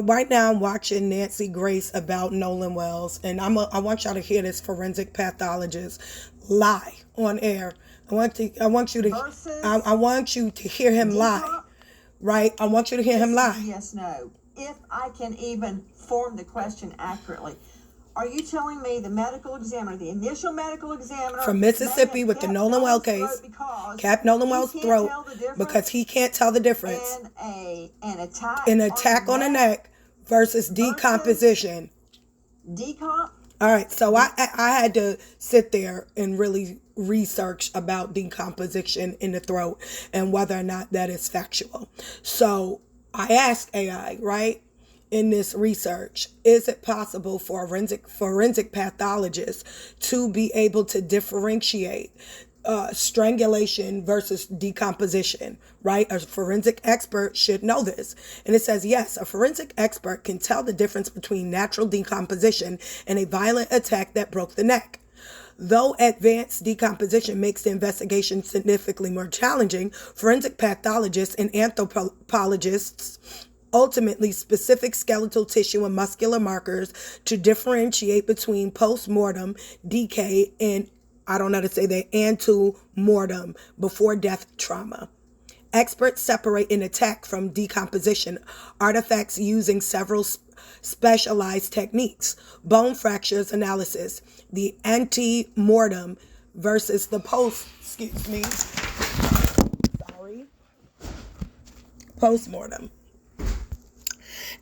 Right now, I'm watching Nancy Grace about Nolen Wells, and I want y'all to hear this forensic pathologist lie on air. I Versus want you to hear him lie, decomp. right? I want you to hear This him is a lie. yes, no. If I can even form the question accurately. Are you telling me the medical examiner, the initial medical examiner From may Mississippi have with the kept Nolen Well Nolan's throat case, because capped Nolen he Well's can't throat tell the because difference he can't tell the difference in an attack in on attack the on the neck neck versus versus decomposition? decomp? All right, so I had to sit there and really research about decomposition in the throat and whether or not that is factual. So I asked AI, right, in this research, is it possible for a forensic pathologist to be able to differentiate strangulation versus decomposition, right? A forensic expert should know this. And it says, yes, a forensic expert can tell the difference between natural decomposition and a violent attack that broke the neck. Though advanced decomposition makes the investigation significantly more challenging, forensic pathologists and anthropologists ultimately specific skeletal tissue and muscular markers to differentiate between post-mortem decay and, I don't know how to say that, ante-mortem, before death trauma. Experts separate an attack from decomposition artifacts using several specialized techniques. Bone fractures analysis, the ante-mortem versus the post-mortem.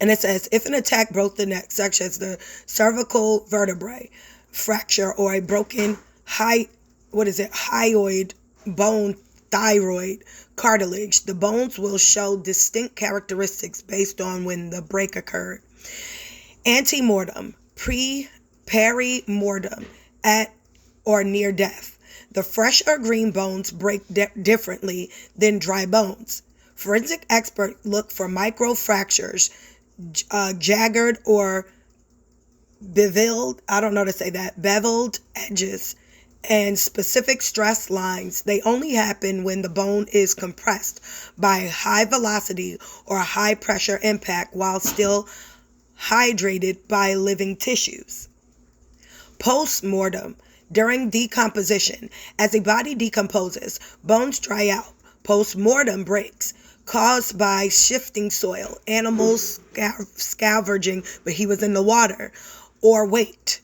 And it says, if an attack broke the neck, such as the cervical vertebrae fracture or a broken hyoid bone, thyroid cartilage, the bones will show distinct characteristics based on when the break occurred. Antemortem, perimortem, at or near death. The fresh or green bones break differently than dry bones. Forensic experts look for microfractures, jagged or beveled, I don't know how to say that, beveled edges, and specific stress lines. They only happen when the bone is compressed by high velocity or high pressure impact while still hydrated by living tissues. Post-mortem, during decomposition. As a body decomposes, bones dry out. Post-mortem breaks caused by shifting soil, animals scavenging, but he was in the water, or weight,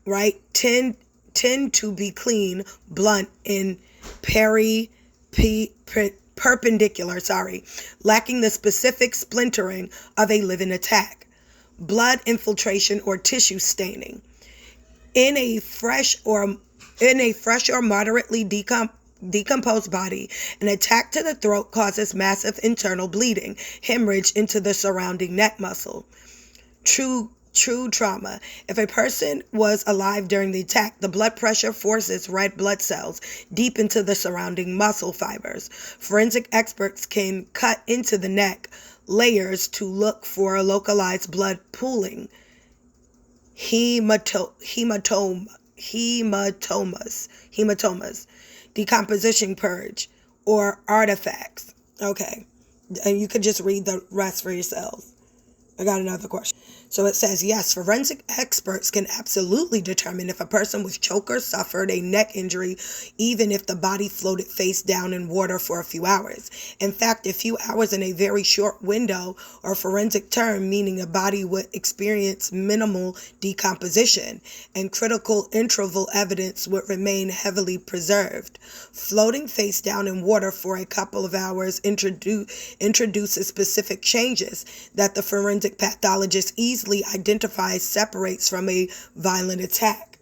right? Tend to be clean, blunt, and perpendicular, lacking the specific splintering of a living attack. Blood infiltration or tissue staining. In a fresh or moderately decomposed body, an attack to the throat causes massive internal bleeding, hemorrhage into the surrounding neck muscle. True trauma. If a person was alive during the attack, the blood pressure forces red blood cells deep into the surrounding muscle fibers. Forensic experts can cut into the neck layers to look for localized blood pooling, hematomas, decomposition purge, or artifacts. Okay, and you could just read the rest for yourselves. I got another question. So it says, yes, forensic experts can absolutely determine if a person with choke or suffered a neck injury, even if the body floated face down in water for a few hours. In fact, a few hours in a very short window, or forensic term, meaning a body would experience minimal decomposition, and critical interval evidence would remain heavily preserved. Floating face down in water for a couple of hours introduces specific changes that the forensic pathologist easily identifies separates from a violent attack.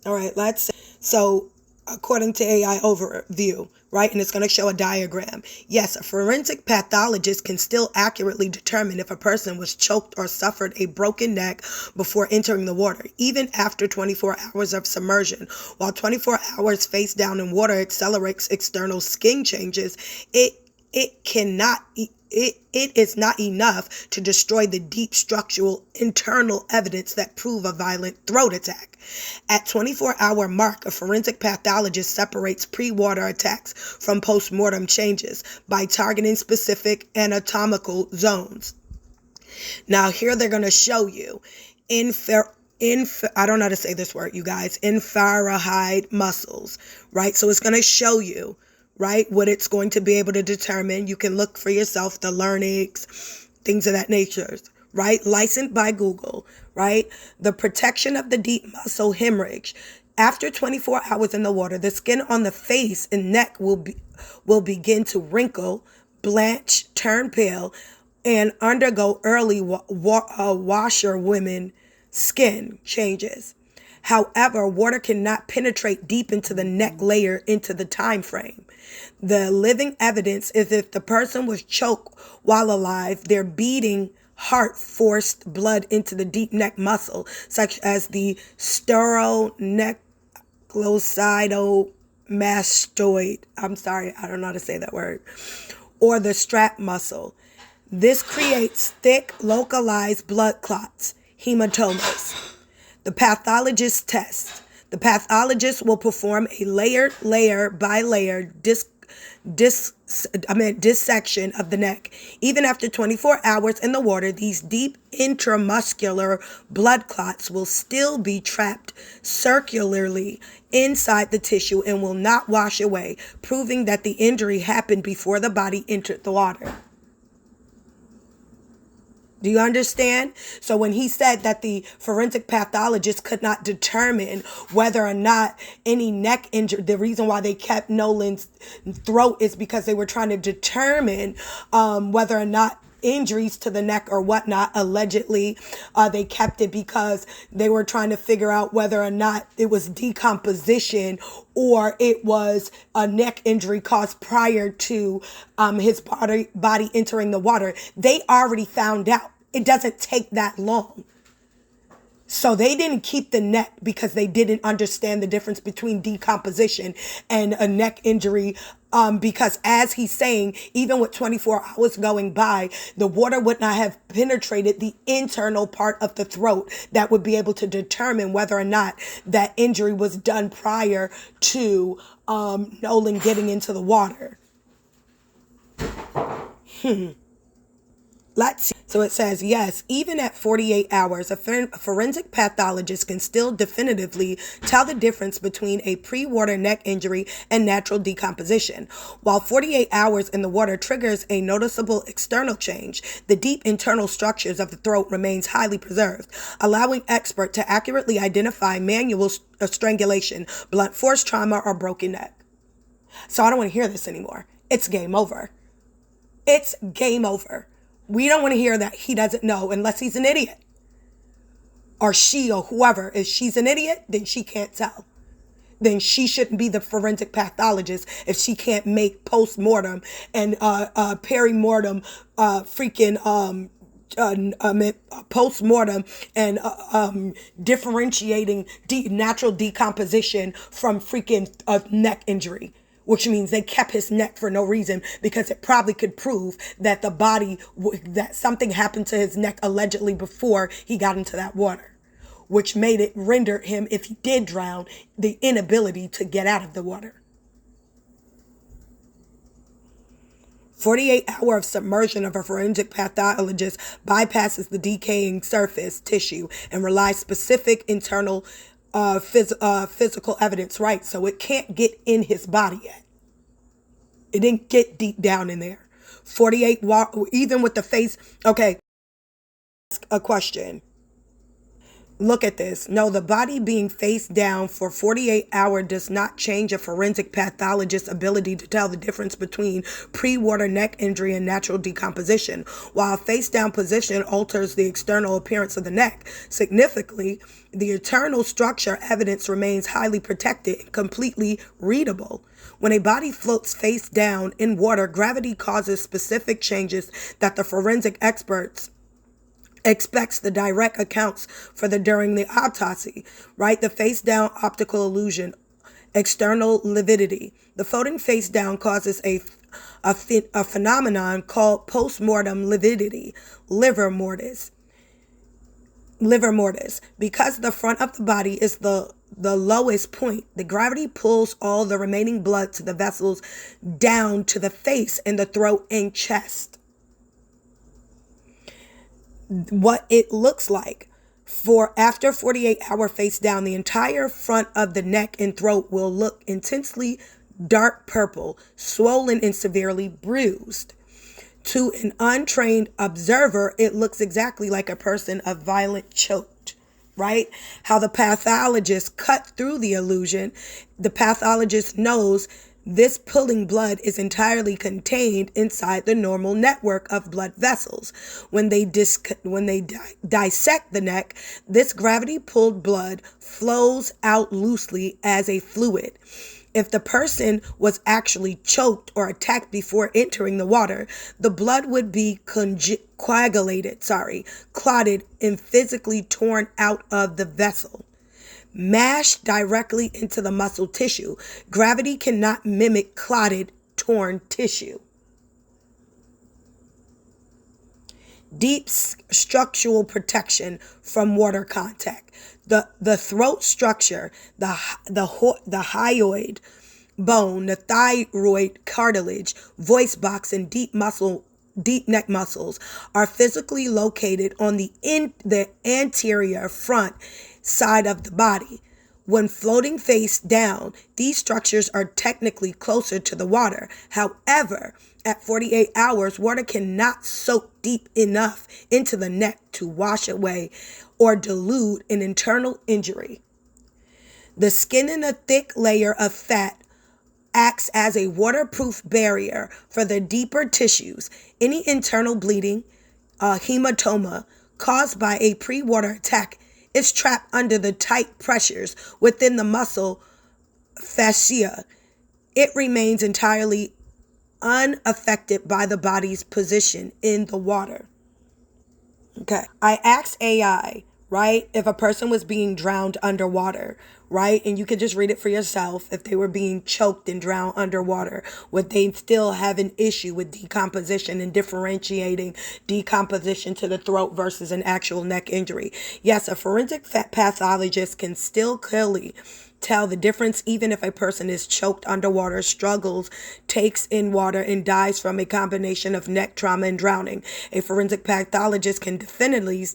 All right, let's say, so according to AI overview, right, and it's going to show a diagram. Yes, a forensic pathologist can still accurately determine if a person was choked or suffered a broken neck before entering the water, even after 24 hours of submersion. While 24 hours face down in water accelerates external skin changes, it is not enough to destroy the deep structural internal evidence that prove a violent throat attack. At 24-hour mark, a forensic pathologist separates pre-water attacks from post-mortem changes by targeting specific anatomical zones. Now here they're going to show you I don't know how to say this word, you guys, infrared muscles, right? So it's going to show you, right, what it's going to be able to determine. You can look for yourself, the learnings, things of that nature, right? Licensed by Google, right? The protection of the deep muscle hemorrhage. After 24 hours in the water, the skin on the face and neck will begin to wrinkle, blanch, turn pale, and undergo early washerwomen skin changes. However, water cannot penetrate deep into the neck layer into the time frame. The living evidence is if the person was choked while alive, their beating heart forced blood into the deep neck muscle, such as the sternocleidomastoid. I'm sorry, I don't know how to say that word. Or the strap muscle. This creates thick, localized blood clots, hematomas. The pathologist test. The pathologist will perform a layer by layer dissection of the neck. Even after 24 hours in the water, these deep intramuscular blood clots will still be trapped circularly inside the tissue and will not wash away, proving that the injury happened before the body entered the water. Do you understand? So when he said that the forensic pathologist could not determine whether or not any neck injury, the reason why they kept Nolen's throat is because they were trying to determine whether or not injuries to the neck or whatnot. Allegedly, they kept it because they were trying to figure out whether or not it was decomposition or it was a neck injury caused prior to his body entering the water. They already found out. It doesn't take that long. So they didn't keep the neck because they didn't understand the difference between decomposition and a neck injury. Because as he's saying, even with 24 hours going by, the water would not have penetrated the internal part of the throat that would be able to determine whether or not that injury was done prior to Nolen getting into the water. Let's see. So it says, yes, even at 48 hours, a forensic pathologist can still definitively tell the difference between a pre-water neck injury and natural decomposition. While 48 hours in the water triggers a noticeable external change, the deep internal structures of the throat remains highly preserved, allowing experts to accurately identify manual strangulation, blunt force trauma, or broken neck. So I don't want to hear this anymore. It's game over. It's game over. We don't want to hear that he doesn't know unless he's an idiot. Or she or whoever. If she's an idiot, then she can't tell. Then she shouldn't be the forensic pathologist if she can't make post-mortem and peri-mortem post-mortem and differentiating natural decomposition from freaking neck injury. Which means they kept his neck for no reason because it probably could prove that that something happened to his neck allegedly before he got into that water, which made it render him, if he did drown, the inability to get out of the water. 48-hour of submersion of a forensic pathologist bypasses the decaying surface tissue and relies specific internal physical evidence, right? So it can't get in his body yet. It didn't get deep down in there. 48, even with the face. Okay, ask a question. Look at this. No, the body being face down for 48 hours does not change a forensic pathologist's ability to tell the difference between pre-water neck injury and natural decomposition. While face down position alters the external appearance of the neck significantly, the internal structure evidence remains highly protected and completely readable. When a body floats face down in water, gravity causes specific changes that the forensic experts expects the direct accounts for during the autopsy, right? The face down optical illusion, external lividity. The floating face down causes a phenomenon called post-mortem lividity, livor mortis. Because the front of the body is the lowest point, the gravity pulls all the remaining blood to the vessels down to the face and the throat and chest. what it looks like. For after 48-hour face down, the entire front of the neck and throat will look intensely dark purple, swollen and severely bruised. To an untrained observer, it looks exactly like a person of violent choked, right? How the pathologist cut through the illusion. The pathologist knows this pulling blood is entirely contained inside the normal network of blood vessels. When they dissect the neck, this gravity-pulled blood flows out loosely as a fluid. If the person was actually choked or attacked before entering the water, the blood would be clotted and physically torn out of the vessel. Mashed directly into the muscle tissue. Gravity cannot mimic clotted, torn tissue. Deep structural protection from water contact. The throat structure, the hyoid bone, the thyroid cartilage, voice box, and deep neck muscles are physically located on the anterior front side of the body. When floating face down, these structures are technically closer to the water. However, at 48 hours, water cannot soak deep enough into the neck to wash away or dilute an internal injury. The skin in a thick layer of fat acts as a waterproof barrier for the deeper tissues. Any internal bleeding, hematoma caused by a pre-water attack is trapped under the tight pressures within the muscle fascia. It remains entirely unaffected by the body's position in the water. Okay. I asked AI, right, if a person was being drowned underwater, right, and you could just read it for yourself, if they were being choked and drowned underwater, would they still have an issue with decomposition and differentiating decomposition to the throat versus an actual neck injury? Yes, a forensic pathologist can still clearly tell the difference even if a person is choked underwater, struggles, takes in water, and dies from a combination of neck trauma and drowning. A forensic pathologist can definitively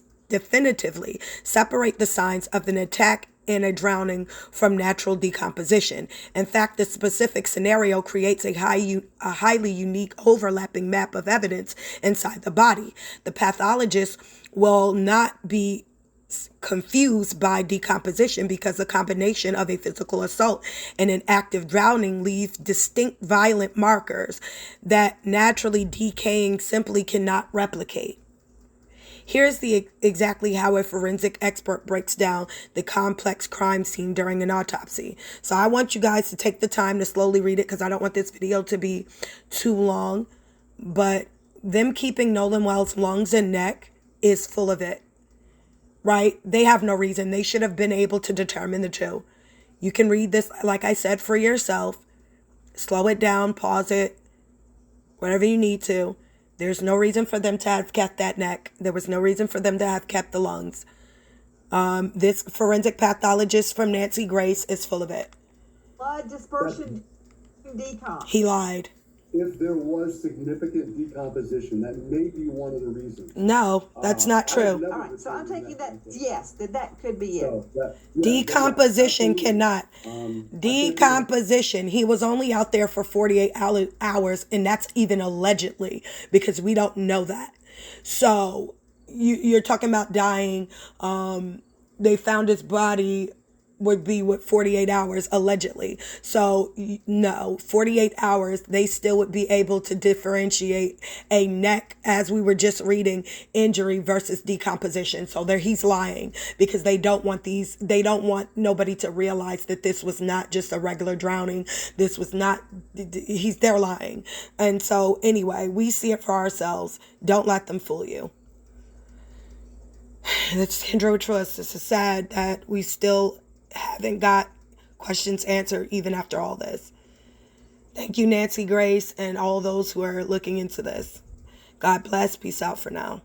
separate the signs of an attack and a drowning from natural decomposition. In fact, the specific scenario creates a highly unique overlapping map of evidence inside the body. The pathologist will not be confused by decomposition because the combination of a physical assault and an active drowning leaves distinct violent markers that naturally decaying simply cannot replicate. Here's exactly how a forensic expert breaks down the complex crime scene during an autopsy. So I want you guys to take the time to slowly read it because I don't want this video to be too long. But them keeping Nolen Well's lungs and neck is full of it. Right? They have no reason. They should have been able to determine the two. You can read this, like I said, for yourself. Slow it down, pause it, whatever you need to. There's no reason for them to have kept that neck. There was no reason for them to have kept the lungs. This forensic pathologist from Nancy Grace is full of it. Blood dispersion decom. He lied. If there was significant decomposition, that may be one of the reasons. No, that's not true. All right, so I'm taking that, yes, that could be it. Decomposition cannot. Decomposition. He was only out there for 48 hours, and that's even allegedly, because we don't know that. So you're talking about dying. They found his body would be with 48 hours allegedly. So no, 48 hours, they still would be able to differentiate a neck, as we were just reading, injury versus decomposition. So there he's lying because they don't want nobody to realize that this was not just a regular drowning. This was not, they're lying. And so anyway, we see it for ourselves. Don't let them fool you. It's Kendra Trust. This is sad that we still haven't got questions answered even after all this. Thank you, Nancy Grace, and all those who are looking into this. God bless. Peace out for now.